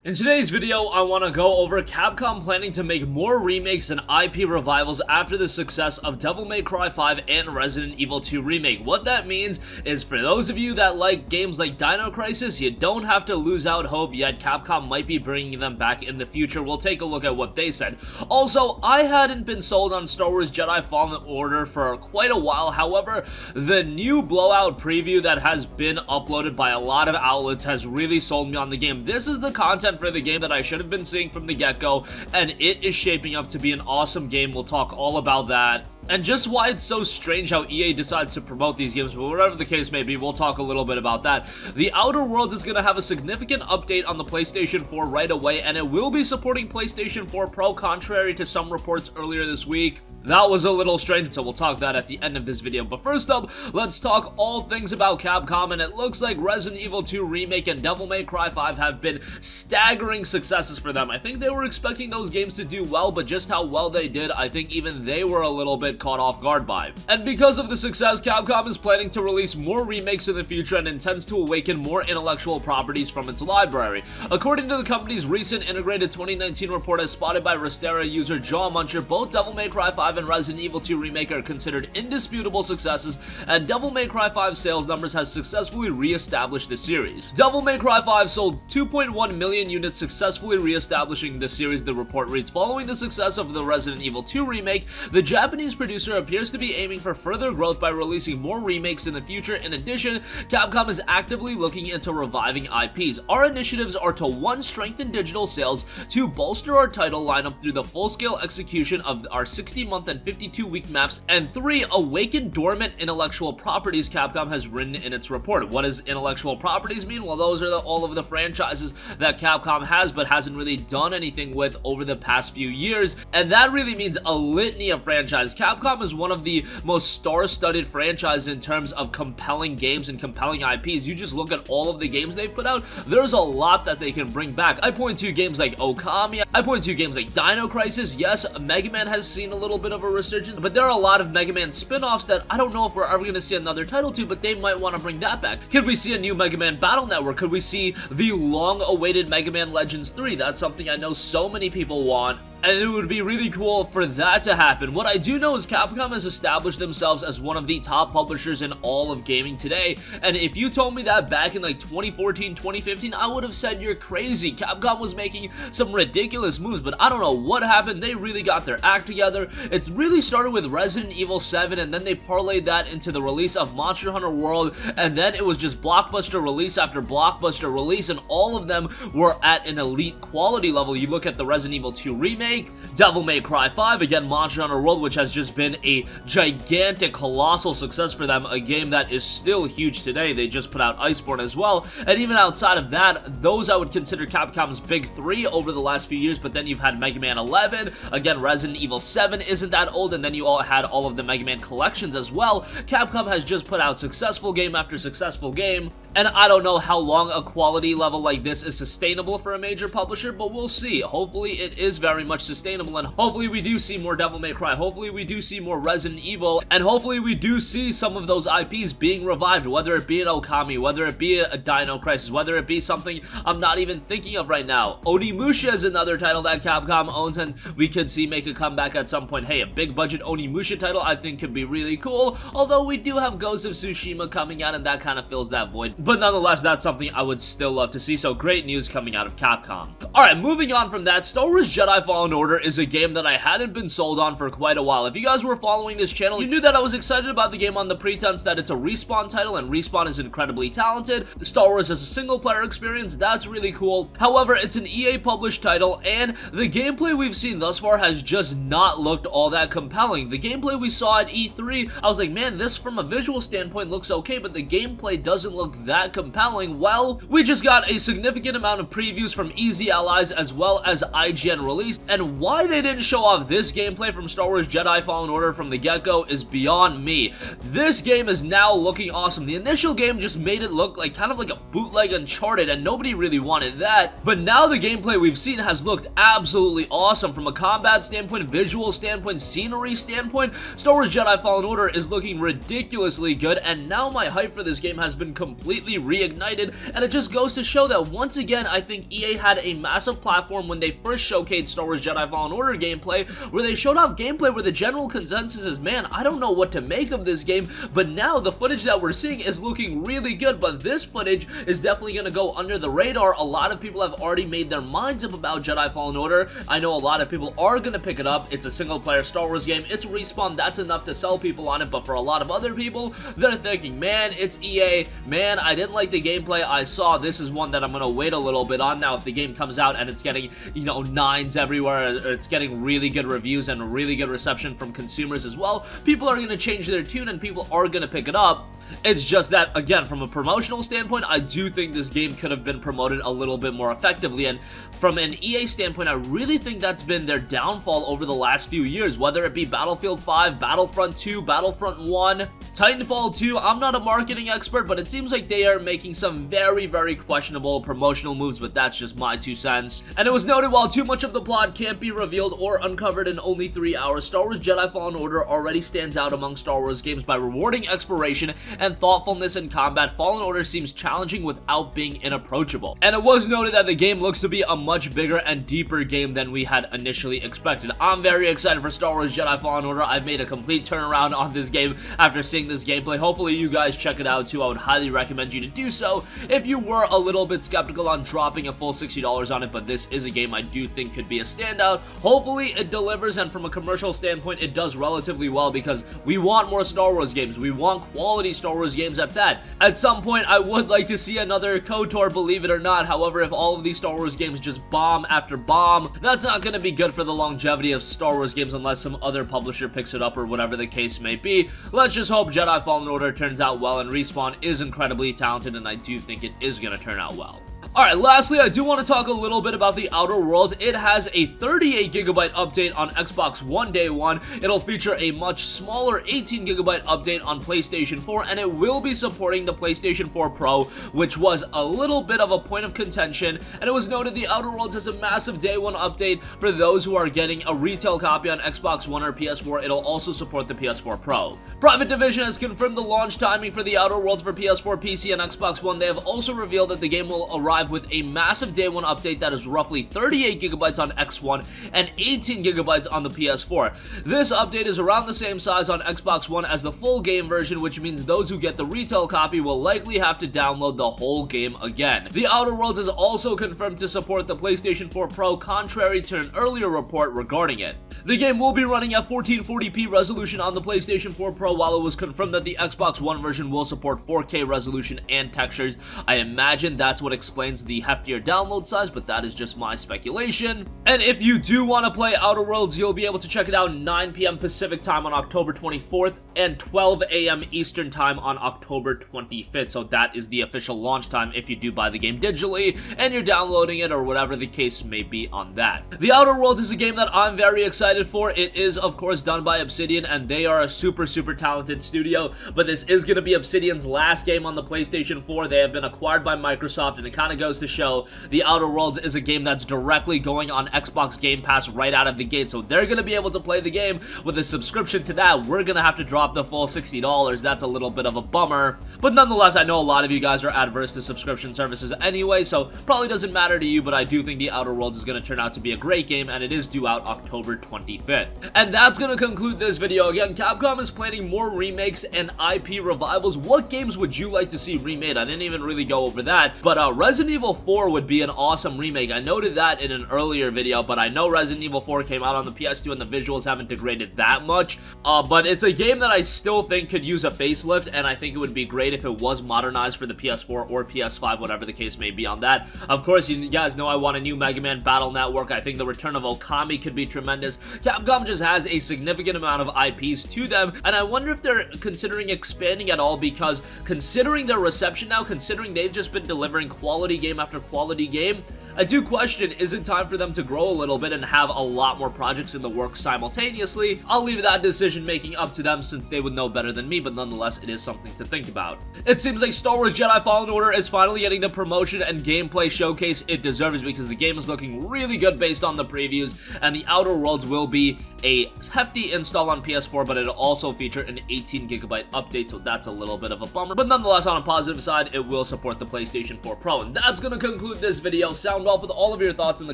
In today's video, I want to go over Capcom planning to make more remakes and IP revivals after the success of Devil May Cry 5 and Resident Evil 2 Remake. What that means is for those of you that like games like Dino Crisis, you don't have to lose out hope yet. Capcom might be bringing them back in the future. We'll take a look at what they said. Also, I hadn't been sold on Star Wars Jedi Fallen Order for quite a while. However, the new blowout preview that has been uploaded by a lot of outlets has really sold me on the game. This is the content for the game that I should have been seeing from the get-go, and it is shaping up to be an awesome game. We'll talk all about that. And just why it's so strange how EA decides to promote these games, but whatever the case may be, we'll talk a little bit about that. The Outer Worlds is going to have a significant update on the PlayStation 4 right away, and it will be supporting PlayStation 4 Pro, contrary to some reports earlier this week. That was a little strange, so we'll talk that at the end of this video. But first up, let's talk all things about Capcom, and it looks like Resident Evil 2 Remake and Devil May Cry 5 have been staggering successes for them. I think they were expecting those games to do well, but just how well they did, I think even they were a little bit caught off guard by. And because of the success, Capcom is planning to release more remakes in the future and intends to awaken more intellectual properties from its library. According to the company's recent integrated 2019 report as spotted by Restera user Jaw Muncher, both Devil May Cry 5 and Resident Evil 2 Remake are considered indisputable successes, and Devil May Cry 5 sales numbers has successfully re-established the series. Devil May Cry 5 sold 2.1 million units, successfully re-establishing the series, the report reads. Following the success of the Resident Evil 2 Remake, the Japanese producer appears to be aiming for further growth by releasing more remakes in the future. In addition, Capcom is actively looking into reviving IPs. Our initiatives are to 1. Strengthen digital sales, 2. Bolster our title lineup through the full-scale execution of our 60-month and 52-week maps, and 3. Awaken dormant intellectual properties, Capcom has written in its report. What does intellectual properties mean? Well, those are all of the franchises that Capcom has but hasn't really done anything with over the past few years, and that really means a litany of franchises. Capcom is one of the most star-studded franchises in terms of compelling games and compelling IPs. You just look at all of the games they've put out, there's a lot that they can bring back. I point to games like Okami, I point to games like Dino Crisis. Yes, Mega Man has seen a little bit of a resurgence, but there are a lot of Mega Man spin-offs that I don't know if we're ever going to see another title to, but they might want to bring that back. Could we see a new Mega Man Battle Network? Could we see the long-awaited Mega Man Legends 3? That's something I know so many people want, and it would be really cool for that to happen. What I do know is Capcom has established themselves as one of the top publishers in all of gaming today, and if you told me that back in like 2014, 2015, I would have said you're crazy. Capcom was making some ridiculous moves, but I don't know what happened. They really got their act together. It's really started with Resident Evil 7, and then they parlayed that into the release of Monster Hunter World, and then it was just blockbuster release after blockbuster release, and all of them were at an elite quality level. You look at the Resident Evil 2 Remake, Devil May Cry 5, again Monster Hunter World, which has just been a gigantic, colossal success for them, a game that is still huge today. They just put out Iceborne as well, and even outside of that, those I would consider Capcom's big three over the last few years. But then you've had Mega Man 11, again Resident Evil 7 isn't that old, and then you all had all of the Mega Man collections as well. Capcom has just put out successful game after successful game, and I don't know how long a quality level like this is sustainable for a major publisher, but we'll see. Hopefully it is very much sustainable, and hopefully we do see more Devil May Cry, hopefully we do see more Resident Evil, and hopefully we do see some of those IPs being revived, whether it be an Okami, whether it be a Dino Crisis, whether it be something I'm not even thinking of right now. Onimusha is another title that Capcom owns, and we could see make a comeback at some point. Hey, a big budget Onimusha title I think could be really cool, although we do have Ghost of Tsushima coming out, and that kind of fills that void. But nonetheless, that's something I would still love to see, so great news coming out of Capcom. Alright, moving on from that, Star Wars Jedi Fallen Order is a game that I hadn't been sold on for quite a while. If you guys were following this channel, you knew that I was excited about the game on the pretense that it's a Respawn title, and Respawn is incredibly talented. Star Wars as a single-player experience, that's really cool. However, it's an EA-published title, and the gameplay we've seen thus far has just not looked all that compelling. The gameplay we saw at E3, I was like, man, this from a visual standpoint looks okay, but the gameplay doesn't look that compelling. Well, we just got a significant amount of previews from Easy Allies as well as IGN release, and why they didn't show off this gameplay from Star Wars Jedi Fallen Order from the get-go is beyond me. This game is now looking awesome. The initial game just made it look like kind of like a bootleg Uncharted, and nobody really wanted that, but now the gameplay we've seen has looked absolutely awesome from a combat standpoint, visual standpoint, scenery standpoint. Star Wars Jedi Fallen Order is looking ridiculously good, and now my hype for this game has been completely reignited, and it just goes to show that once again I think EA had a massive massive platform when they first showcased Star Wars Jedi Fallen Order gameplay, where they showed off gameplay where the general consensus is, man, I don't know what to make of this game, but now the footage that we're seeing is looking really good, but this footage is definitely going to go under the radar. A lot of people have already made their minds up about Jedi Fallen Order. I know a lot of people are going to pick it up. It's a single-player Star Wars game. It's Respawn. That's enough to sell people on it, but for a lot of other people, they're thinking, man, it's EA. Man, I didn't like the gameplay I saw. This is one that I'm going to wait a little bit on. Now, if the game comes out and it's getting, you know, 9s everywhere, or it's getting really good reviews and really good reception from consumers as well, people are going to change their tune and people are going to pick it up. It's just that, again, from a promotional standpoint, I do think this game could have been promoted a little bit more effectively, and from an EA standpoint, I really think that's been their downfall over the last few years, whether it be Battlefield 5, Battlefront 2, Battlefront 1, Titanfall 2. I'm not a marketing expert, but it seems like they are making some very, very questionable promotional moves, but that's just my 2 cents. And it was noted, while too much of the plot can't be revealed or uncovered in only 3 hours, Star Wars Jedi Fallen Order already stands out among Star Wars games by rewarding exploration and thoughtfulness in combat. Fallen Order seems challenging without being inapproachable. And it was noted that the game looks to be a much bigger and deeper game than we had initially expected. I'm very excited for Star Wars Jedi Fallen Order. I've made a complete turnaround on this game after seeing this gameplay. Hopefully you guys check it out too. I would highly recommend you to do so if you were a little bit skeptical on dropping a full $60 on it, but this is a game I do think could be a standout. Hopefully it delivers, and from a commercial standpoint it does relatively well, because we want more Star Wars games. We want quality Star Wars games at that. At some point I would like to see another KOTOR, believe it or not. However, if all of these Star Wars games just bomb after bomb, that's not going to be good for the longevity of Star Wars games unless some other publisher picks it up or whatever the case may be. Let's just hope Jedi Fallen Order turns out well, and Respawn is incredibly talented, and I do think it is going to turn out well. Alright, lastly, I do want to talk a little bit about The Outer Worlds. It has a 38GB update on Xbox One day one. It'll feature a much smaller 18GB update on PlayStation 4, and it will be supporting the PlayStation 4 Pro, which was a little bit of a point of contention, and it was noted The Outer Worlds has a massive day one update for those who are getting a retail copy on Xbox One or PS4. It'll also support the PS4 Pro. Private Division has confirmed the launch timing for The Outer Worlds for PS4, PC, and Xbox One. They have also revealed that the game will arrive with a massive day one update that is roughly 38GB on X1 and 18GB on the PS4. This update is around the same size on Xbox One as the full game version, which means those who get the retail copy will likely have to download the whole game again. The Outer Worlds is also confirmed to support the PlayStation 4 Pro, contrary to an earlier report regarding it. The game will be running at 1440p resolution on the PlayStation 4 Pro, while it was confirmed that the Xbox One version will support 4K resolution and textures. I imagine that's what explains the heftier download size, but that is just my speculation. And if you do want to play Outer Worlds, you'll be able to check it out 9 p.m. Pacific time on October 24th and 12 a.m. Eastern time on October 25th. So that is the official launch time if you do buy the game digitally and you're downloading it, or whatever the case may be on that. The Outer Worlds is a game that I'm very excited for. It is, of course, done by Obsidian, and they are a super talented studio, but this is going to be Obsidian's last game on the PlayStation 4. They have been acquired by Microsoft, and it kind of goes to show The Outer Worlds is a game that's directly going on Xbox Game Pass right out of the gate, so they're going to be able to play the game with a subscription to that. We're going to have to drop the full $60. That's a little bit of a bummer, but nonetheless, I know a lot of you guys are adverse to subscription services anyway, so probably doesn't matter to you, but I do think The Outer Worlds is going to turn out to be a great game, and it is due out October 25th. And that's going to conclude this video. Again, Capcom is planning more remakes and IP revivals. What games would you like to see remade? I didn't even really go over that, but Resident Evil 4 would be an awesome remake. I noted that in an earlier video, but I know Resident Evil 4 came out on the PS2 and the visuals haven't degraded that much, but it's a game that I still think could use a facelift, and I think it would be great if it was modernized for the PS4 or PS5, whatever the case may be on that. Of course, you guys know I want a new Mega Man Battle Network. I think the return of Okami could be tremendous. Capcom just has a significant amount of IPs to them, and I wonder if they're considering expanding at all, because considering their reception now, considering they've just been delivering quality game after quality game, I do question, is it time for them to grow a little bit and have a lot more projects in the works simultaneously? I'll leave that decision making up to them, since they would know better than me, but nonetheless, it is something to think about. It seems like Star Wars Jedi Fallen Order is finally getting the promotion and gameplay showcase it deserves, because the game is looking really good based on the previews, and The Outer Worlds will be a hefty install on PS4, but it'll also feature an 18GB update, so that's a little bit of a bummer. But nonetheless, on a positive side, it will support the PlayStation 4 Pro. And that's going to conclude this video. Sound sound off with all of your thoughts in the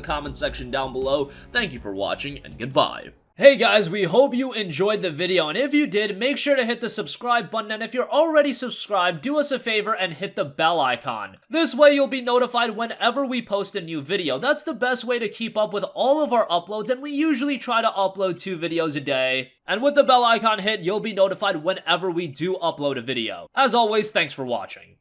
comment section down below. Thank you for watching, and goodbye. Hey guys, we hope you enjoyed the video, and if you did, make sure to hit the subscribe button, and if you're already subscribed, do us a favor and hit the bell icon. This way you'll be notified whenever we post a new video. That's the best way to keep up with all of our uploads, and we usually try to upload 2 videos a day. And with the bell icon hit, you'll be notified whenever we do upload a video. As always, thanks for watching.